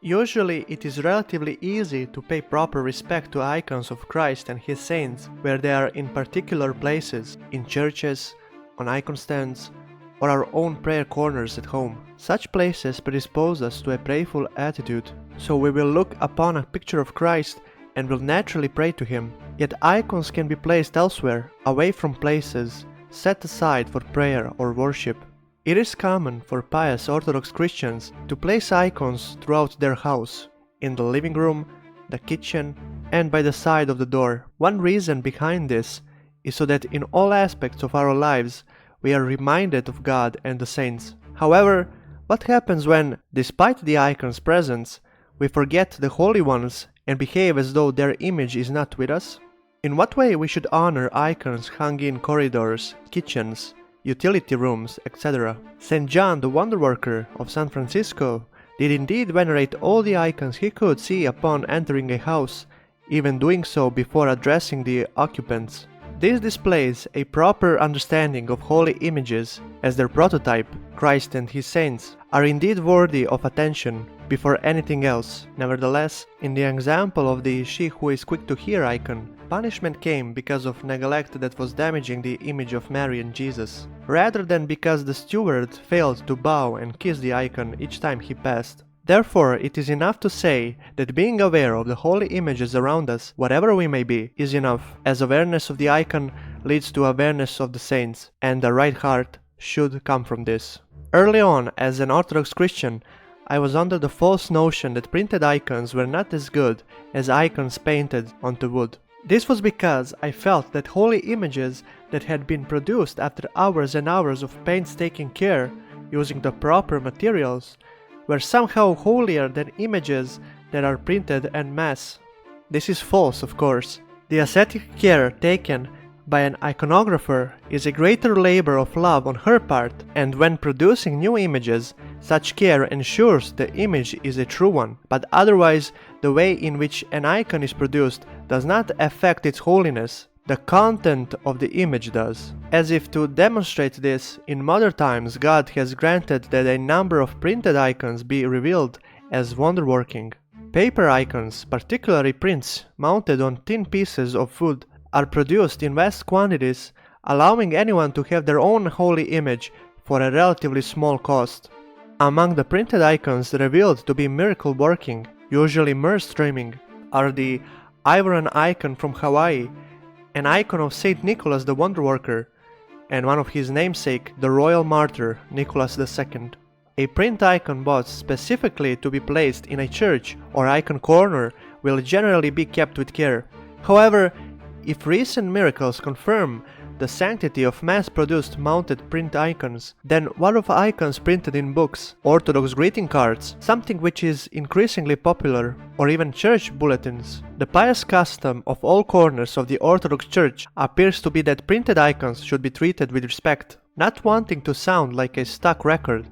Usually it is relatively easy to pay proper respect to icons of Christ and his saints where they are in particular places, in churches, on icon stands, or our own prayer corners at home. Such places predispose us to a prayerful attitude, so we will look upon a picture of Christ and will naturally pray to him. Yet icons can be placed elsewhere, away from places set aside for prayer or worship. It is common for pious Orthodox Christians to place icons throughout their house, in the living room, the kitchen, and by the side of the door. One reason behind this is so that in all aspects of our lives we are reminded of God and the saints. However, what happens when, despite the icon's presence, we forget the holy ones and behave as though their image is not with us? In what way we should honor icons hung in corridors, kitchens, utility rooms, etc. St. John the Wonderworker of San Francisco did indeed venerate all the icons he could see upon entering a house, even doing so before addressing the occupants. This displays a proper understanding of holy images, as their prototype, Christ and his saints, are indeed worthy of attention before anything else. Nevertheless, in the example of the she who is quick to hear icon, punishment came because of neglect that was damaging the image of Mary and Jesus, rather than because the steward failed to bow and kiss the icon each time he passed. Therefore, it is enough to say that being aware of the holy images around us, whatever we may be, is enough, as awareness of the icon leads to awareness of the saints, and a right heart should come from this. Early on, as an Orthodox Christian, I was under the false notion that printed icons were not as good as icons painted onto wood. This was because I felt that holy images that had been produced after hours and hours of painstaking care, using the proper materials, were somehow holier than images that are printed en masse. This is false, of course. The ascetic care taken by an iconographer is a greater labor of love on her part, and when producing new images, such care ensures the image is a true one, but otherwise the way in which an icon is produced does not affect its holiness. The content of the image does. As if to demonstrate this, in modern times God has granted that a number of printed icons be revealed as wonderworking. Paper icons, particularly prints mounted on thin pieces of wood, are produced in vast quantities, allowing anyone to have their own holy image for a relatively small cost. Among the printed icons revealed to be miracle working, usually myrrh streaming, are the ivory icon from Hawaii, an icon of Saint Nicholas the Wonderworker, and one of his namesake, the royal martyr Nicholas II. A print icon bought specifically to be placed in a church or icon corner will generally be kept with care. However, if recent miracles confirm the sanctity of mass-produced mounted print icons, then what of icons printed in books, Orthodox greeting cards, something which is increasingly popular, or even church bulletins? The pious custom of all corners of the Orthodox Church appears to be that printed icons should be treated with respect, not wanting to sound like a stock record,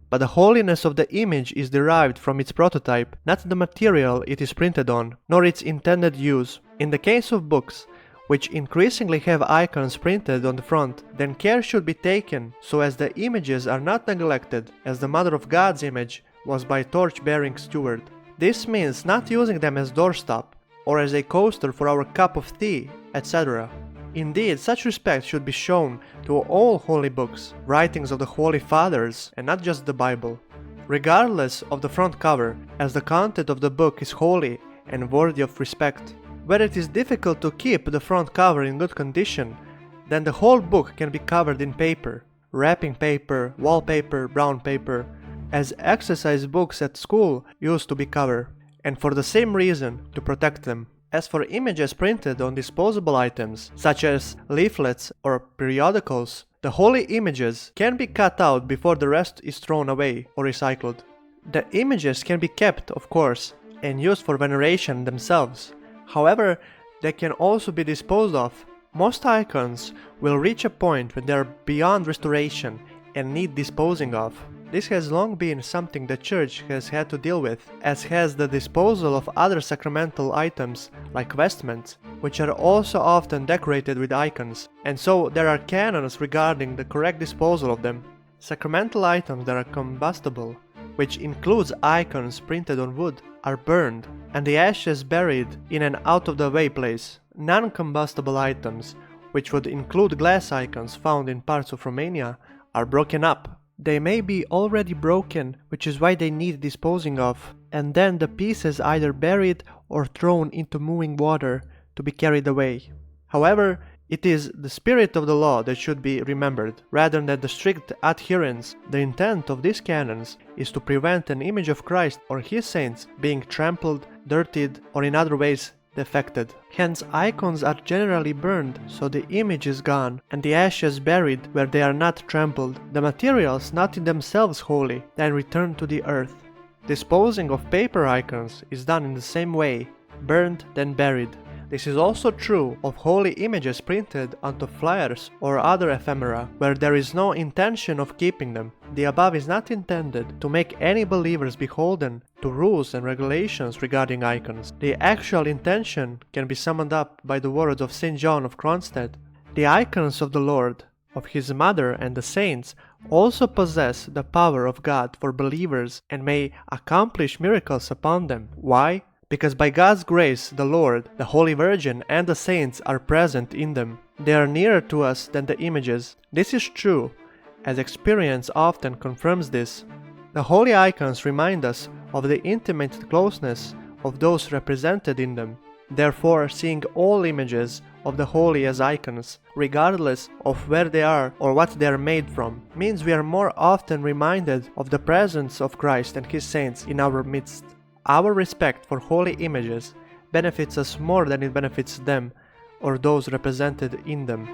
but the holiness of the image is derived from its prototype, not the material it is printed on, nor its intended use. In the case of books, which increasingly have icons printed on the front, then care should be taken so as the images are not neglected, as the Mother of God's image was by torch-bearing steward. This means not using them as doorstop, or as a coaster for our cup of tea, etc. Indeed, such respect should be shown to all holy books, writings of the Holy Fathers, and not just the Bible, regardless of the front cover, as the content of the book is holy and worthy of respect. Where it is difficult to keep the front cover in good condition, then the whole book can be covered in paper, wrapping paper, wallpaper, brown paper, as exercise books at school used to be covered, and for the same reason, to protect them. As for images printed on disposable items, such as leaflets or periodicals, the holy images can be cut out before the rest is thrown away or recycled. The images can be kept, of course, and used for veneration themselves. However, they can also be disposed of. Most icons will reach a point when they are beyond restoration and need disposing of. This has long been something the Church has had to deal with, as has the disposal of other sacramental items like vestments, which are also often decorated with icons, and so there are canons regarding the correct disposal of them. Sacramental items that are combustible which includes icons printed on wood, are burned, and the ashes buried in an out-of-the-way place. Non-combustible items, which would include glass icons found in parts of Romania, are broken up. They may be already broken, which is why they need disposing of, and then the pieces either buried or thrown into moving water to be carried away. However, it is the spirit of the law that should be remembered, rather than the strict adherence. The intent of these canons is to prevent an image of Christ or his saints being trampled, dirtied, or in other ways defected. Hence, icons are generally burned, so the image is gone, and the ashes buried where they are not trampled. The materials, not in themselves holy, then return to the earth. Disposing of paper icons is done in the same way, burned then buried. This is also true of holy images printed onto flyers or other ephemera, where there is no intention of keeping them. The above is not intended to make any believers beholden to rules and regulations regarding icons. The actual intention can be summed up by the words of St. John of Kronstadt: "The icons of the Lord, of his mother and the saints also possess the power of God for believers and may accomplish miracles upon them." Why? Because by God's grace the Lord, the Holy Virgin, and the saints are present in them. They are nearer to us than the images. This is true, as experience often confirms this. The holy icons remind us of the intimate closeness of those represented in them. Therefore, seeing all images of the holy as icons, regardless of where they are or what they are made from, means we are more often reminded of the presence of Christ and his saints in our midst. Our respect for holy images benefits us more than it benefits them or those represented in them.